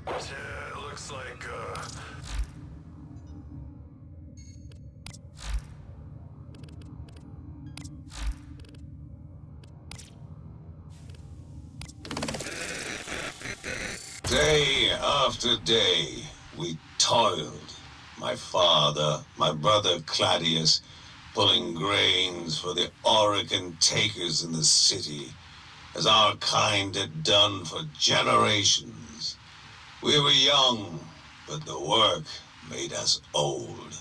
Yeah, it looks like, Day after day, we toiled. My father, my brother Claudius, pulling grains for the Orican takers in the city, as our kind had done for generations. We were young, but the work made us old.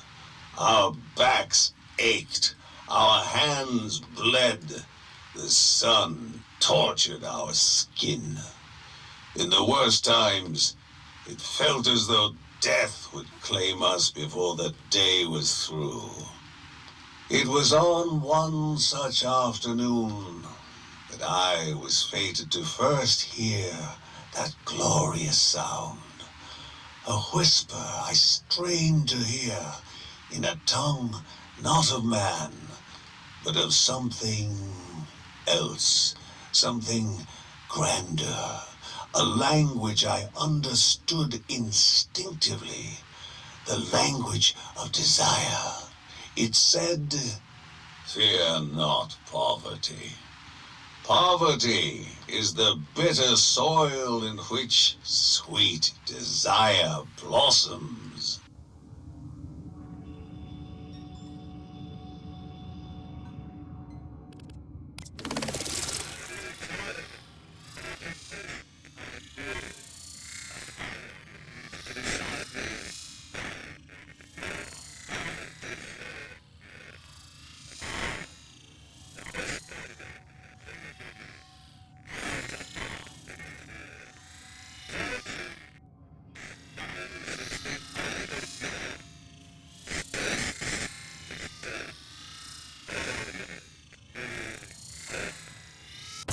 Our backs ached, our hands bled. The sun tortured our skin. In the worst times, it felt as though death would claim us before the day was through. It was on one such afternoon that I was fated to first hear that glorious sound. A whisper I strained to hear in a tongue not of man, but of something else, something grander. A language I understood instinctively, the language of desire. It said, "Fear not poverty. Poverty is the bitter soil in which sweet desire blossoms."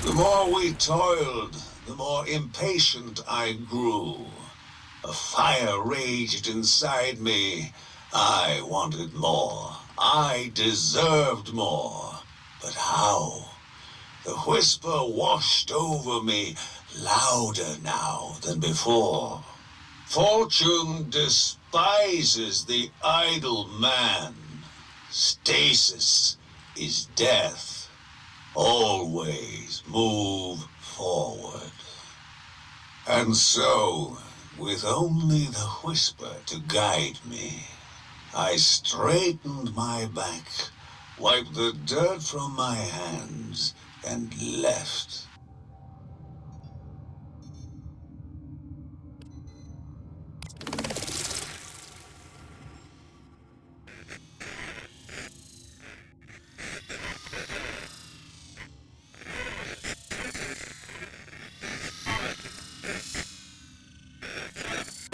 The more we toiled, the more impatient I grew. A fire raged inside me. I wanted more. I deserved more. But how? The whisper washed over me, louder now than before. Fortune despises the idle man. Stasis is death. Always move forward. And so, with only the whisper to guide me, I straightened my back, wiped the dirt from my hands, and left.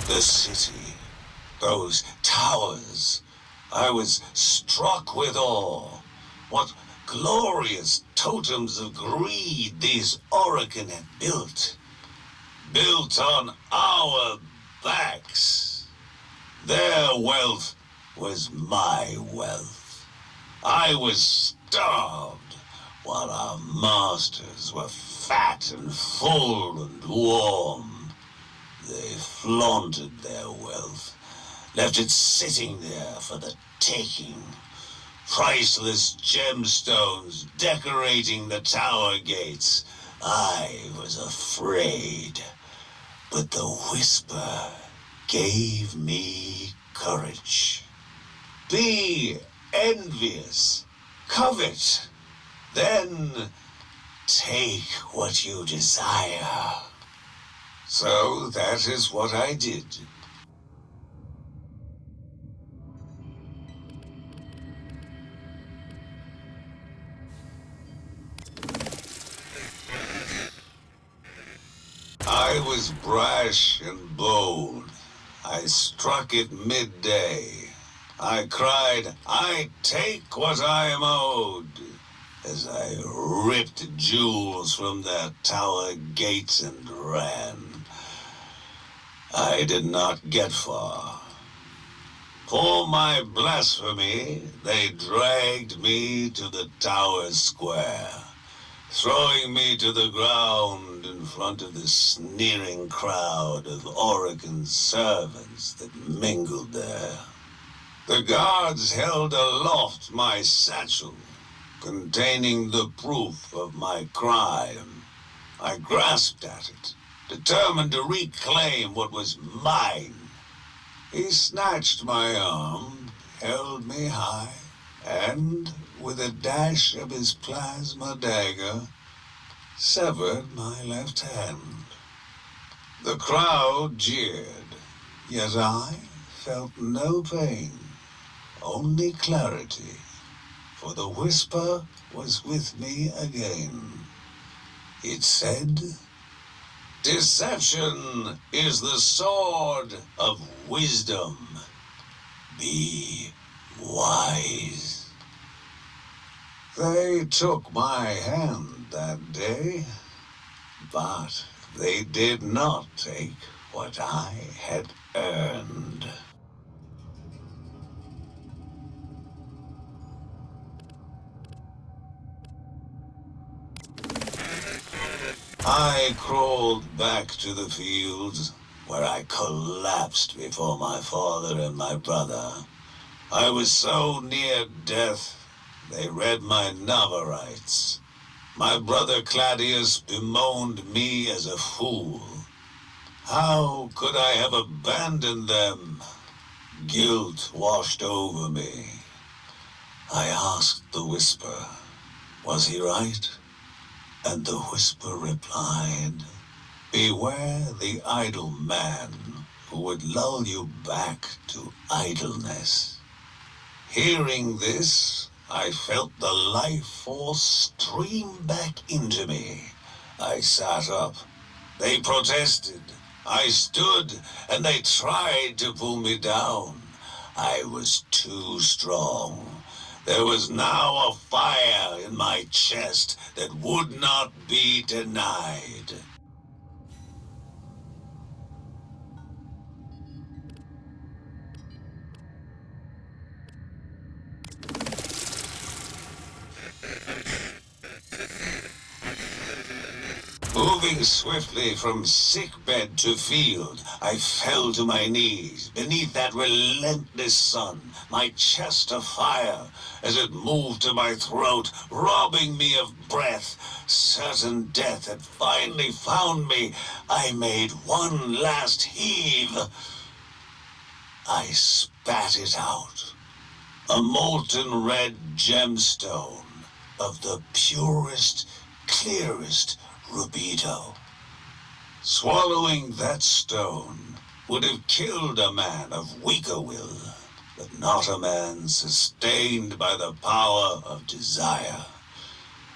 The city, those towers, I was struck with awe. What glorious totems of greed these Orican had built. Built on our backs. Their wealth was my wealth. I was starved while our masters were fat and full and warm. They flaunted their wealth, left it sitting there for the taking. Priceless gemstones decorating the tower gates. I was afraid, but the whisper gave me courage. Be envious, covet, then take what you desire. So that is what I did. I was brash and bold. I struck it midday. I cried, "I take what I am owed," as I ripped jewels from their tower gates and ran. I did not get far. For my blasphemy, they dragged me to the tower square. throwing me to the ground in front of the sneering crowd of Oregon servants that mingled there. The guards held aloft my satchel, containing the proof of my crime. I grasped at it, determined to reclaim what was mine. He snatched my arm, held me high, and, with a dash of his plasma dagger, severed my left hand. The crowd jeered, yet I felt no pain, only clarity, for the whisper was with me again. It said, "Deception is the sword of wisdom. Be wise." They took my hand that day, but they did not take what I had earned. I crawled back to the fields, where I collapsed before my father and my brother. I was so near death, they read my Navarites. My brother Claudius bemoaned me as a fool. How could I have abandoned them? Guilt washed over me. I asked the whisper, was he right? And the whisper replied, beware the idle man who would lull you back to idleness. Hearing this, I felt the life force stream back into me. I sat up. They protested. I stood, and they tried to pull me down. I was too strong. There was now a fire in my chest that would not be denied. Moving swiftly from sickbed to field, I fell to my knees beneath that relentless sun, my chest afire as it moved to my throat, robbing me of breath. Certain death had finally found me. I made one last heave. I spat it out. A molten red gemstone of the purest, clearest rubido. Swallowing that stone would have killed a man of weaker will, but not a man sustained by the power of desire.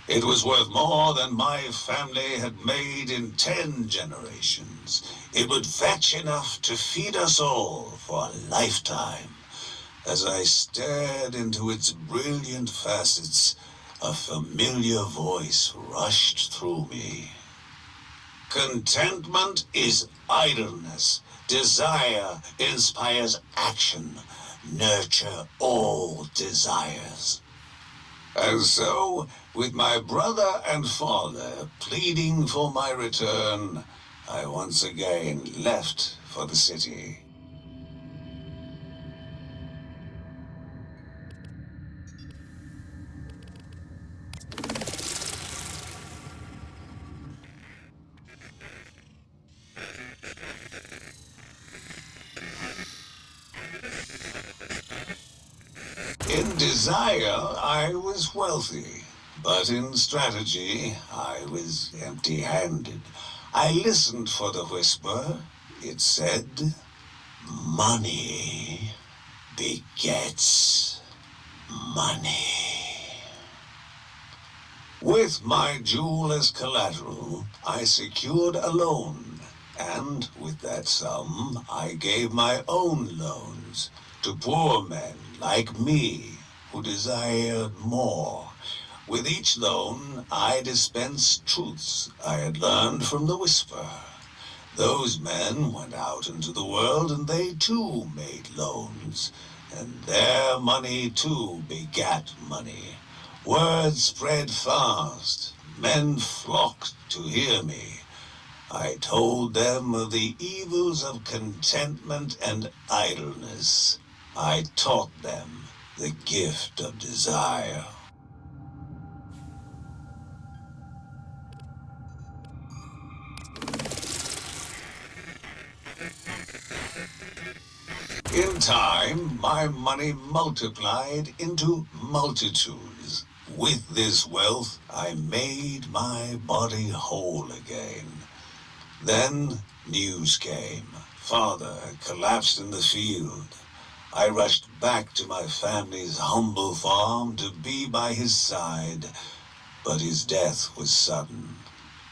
It was worth more than my family had made in 10 generations. It would fetch enough to feed us all for a lifetime. As I stared into its brilliant facets, a familiar voice rushed through me. Contentment is idleness. Desire inspires action. Nurture all desires. And so, with my brother and father pleading for my return, I once again left for the city. In desire, I was wealthy, but in strategy, I was empty-handed. I listened for the whisper. It said, money begets money. With my jewel as collateral, I secured a loan, and with that sum, I gave my own loans to poor men like me who desired more. With each loan, I dispensed truths I had learned from the whisper. Those men went out into the world and they too made loans, and their money too begat money. Word spread fast. Men flocked to hear me. I told them of the evils of contentment and idleness. I taught them the gift of desire. In time, my money multiplied into multitudes. With this wealth, I made my body whole again. Then news came. Father had collapsed in the field. I rushed back to my family's humble farm to be by his side, but his death was sudden.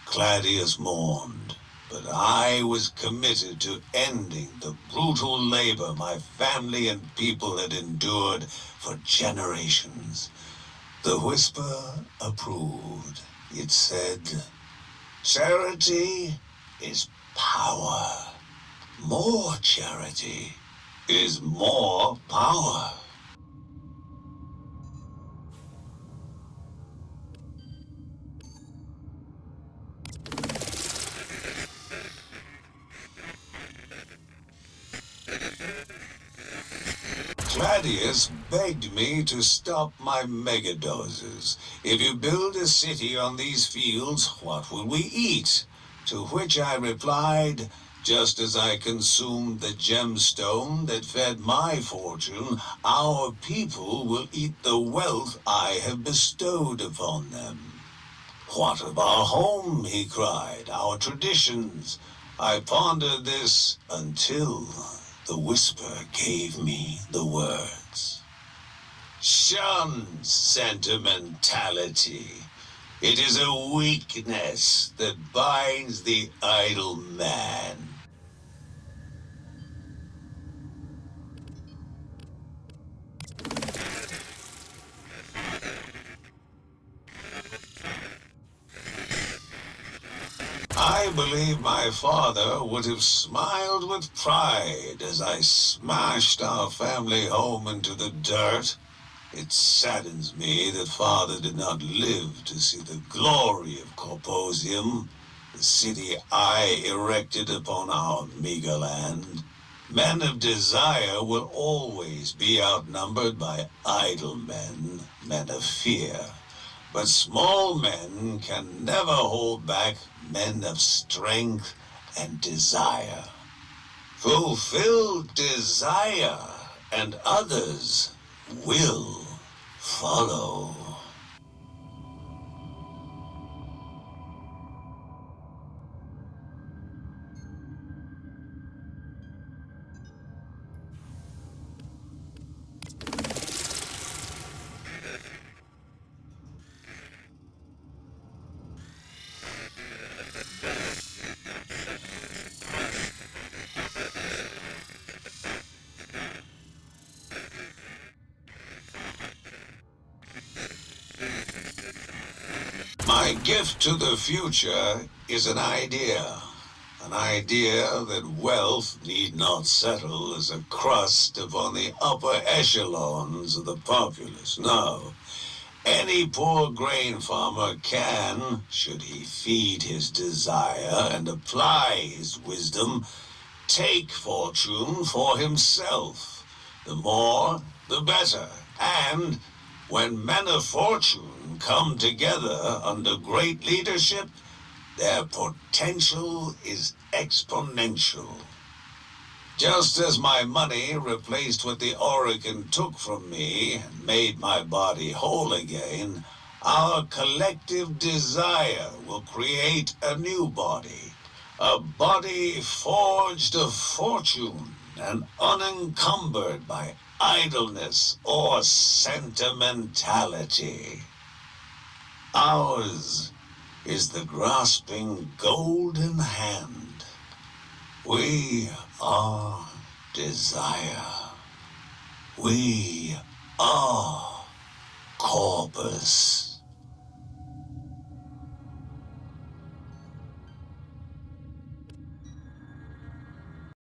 Claudius mourned, but I was committed to ending the brutal labor my family and people had endured for generations. The whisper approved. It said, "Charity is power. More charity is more power." Claudius begged me to stop my megadoses. "If you build a city on these fields, what will we eat?" To which I replied, "Just as I consumed the gemstone that fed my fortune, our people will eat the wealth I have bestowed upon them." "What of our home?" he cried, "our traditions?" I pondered this until the whisper gave me the words. "Shun sentimentality. It is a weakness that binds the idle man." I believe my father would have smiled with pride as I smashed our family home into the dirt. It saddens me that father did not live to see the glory of Corposium, the city I erected upon our meager land. Men of desire will always be outnumbered by idle men, men of fear. But small men can never hold back men of strength and desire. Fulfill desire, and others will follow. My gift to the future is an idea. An idea that wealth need not settle as a crust upon the upper echelons of the populace. No. Any poor grain farmer can, should he feed his desire and apply his wisdom, take fortune for himself. The more, the better. And when men of fortune come together under great leadership, their potential is exponential. Just as my money replaced what the Oregon took from me and made my body whole again, our collective desire will create a new body. A body forged of fortune and unencumbered by idleness or sentimentality. Ours is the grasping golden hand. We are desire. We are Corpus.